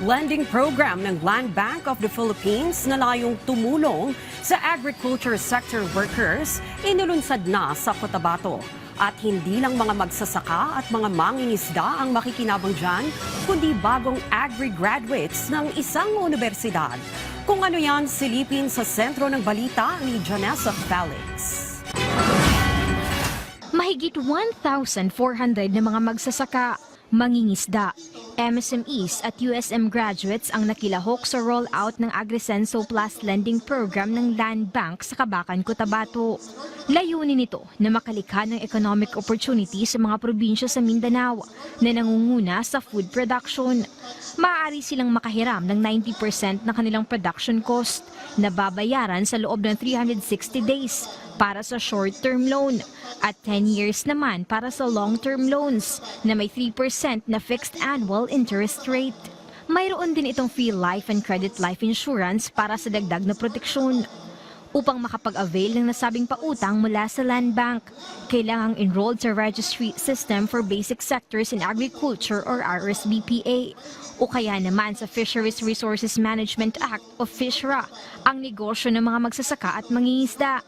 lending program ng Land Bank of the Philippines na layong tumulong sa agriculture sector workers inilunsad na sa Cotabato. At hindi lang mga magsasaka at mga mangingisda ang makikinabang dyan, kundi bagong agri-graduates ng isang universidad. Kung ano yan, silipin sa sentro ng balita ni Janessa Felix. Mahigit 1,400 na mga magsasaka, mangingisda, MSMEs at USM graduates ang nakilahok sa rollout ng Agrisenso Plus Lending Program ng Land Bank sa Kabakan, Cotabato. Layunin nito na makalikha ng economic opportunity sa mga probinsya sa Mindanao na nangunguna sa food production. Maaari silang makahiram ng 90% ng kanilang production cost na babayaran sa loob ng 360 days para sa short-term loan at 10 years naman para sa long-term loans na may 3% na fixed annual interest rate. Mayroon din itong free life and credit life insurance para sa dagdag na proteksyon. Upang makapag-avail ng nasabing pautang mula sa Land Bank, kailangang enrolled sa Registry System for Basic Sectors in Agriculture or RSBPA o kaya naman sa Fisheries Resources Management Act o FISRA ang negosyo ng mga magsasaka at mangingisda.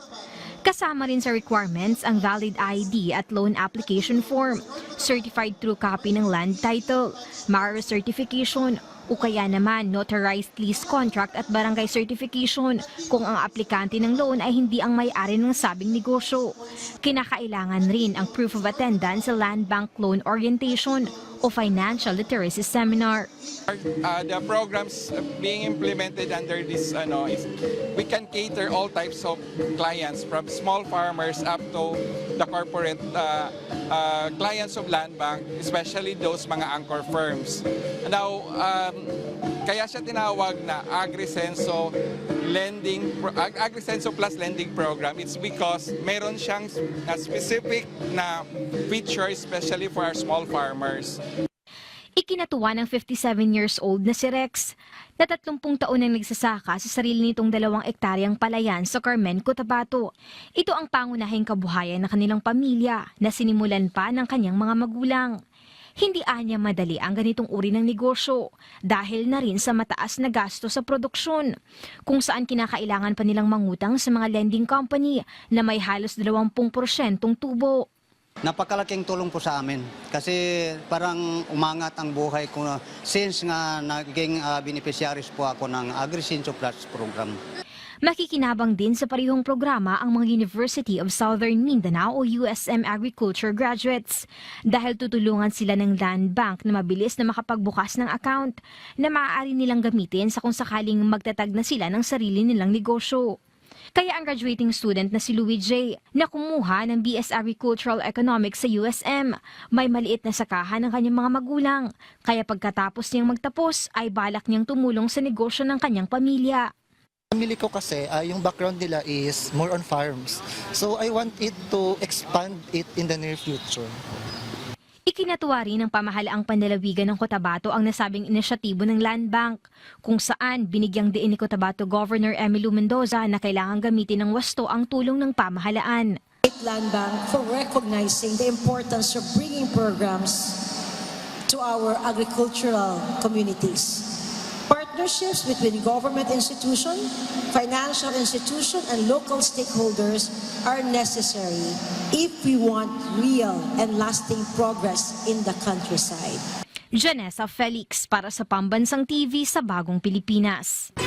Kasama rin sa requirements ang valid ID at loan application form, certified true copy ng land title, MARA certification, o kaya naman notarized lease contract at barangay certification kung ang aplikante ng loan ay hindi ang may-ari ng sabing negosyo. Kinakailangan rin ang proof of attendance sa Land Bank Loan Orientation o Financial Literacy Seminar. The programs being implemented under this is we can cater all types of clients from small farmers up to the corporate clients of Land Bank, especially those mga anchor firms. Now, kaya siya tinawag na Agrisenso Plus Lending Program. It's because meron siyang specific na feature especially for our small farmers. Ikinatuwa ng 57 years old na si Rex, na 30 taon nang nagsasaka sa sarili nitong 2 ektaryang palayan sa Carmen, Cotabato. Ito ang pangunahing kabuhayan ng kanilang pamilya na sinimulan pa ng kanyang mga magulang. Hindi anya madali ang ganitong uri ng negosyo dahil na rin sa mataas na gasto sa produksyon, kung saan kinakailangan pa nilang mangutang sa mga lending company na may halos 20% tubo. Napakalaking tulong po sa amin kasi parang umangat ang buhay ko since nga naging beneficiaries po ako ng Agrisenso Plus program. Makikinabang din sa parehong programa ang mga University of Southern Mindanao o USM Agriculture graduates dahil tutulungan sila ng Land Bank na mabilis na makapagbukas ng account na maaari nilang gamitin sa kung sakaling magtatag na sila ng sarili nilang negosyo. Kaya ang graduating student na si Louis J. na kumuha ng BS Agricultural Economics sa USM, may maliit na sakahan ng kanyang mga magulang. Kaya pagkatapos niyang magtapos ay balak niyang tumulong sa negosyo ng kanyang pamilya. Family ko kasi, yung background nila is more on farms. So I want it to expand it in the near future. Ikinatuwa rin ng pamahalaang panlalawigan ng Cotabato ang nasabing inisyatibo ng Land Bank, kung saan binigyang diin ni Cotabato Governor Emilio Mendoza na kailangan gamitin ng wasto ang tulong ng pamahalaan. Land Bank for recognizing the importance of bringing programs to our agricultural communities. Partnerships between government institution, financial institution, and local stakeholders are necessary if we want real and lasting progress in the countryside. Janessa Felix para sa Pambansang TV sa Bagong Pilipinas.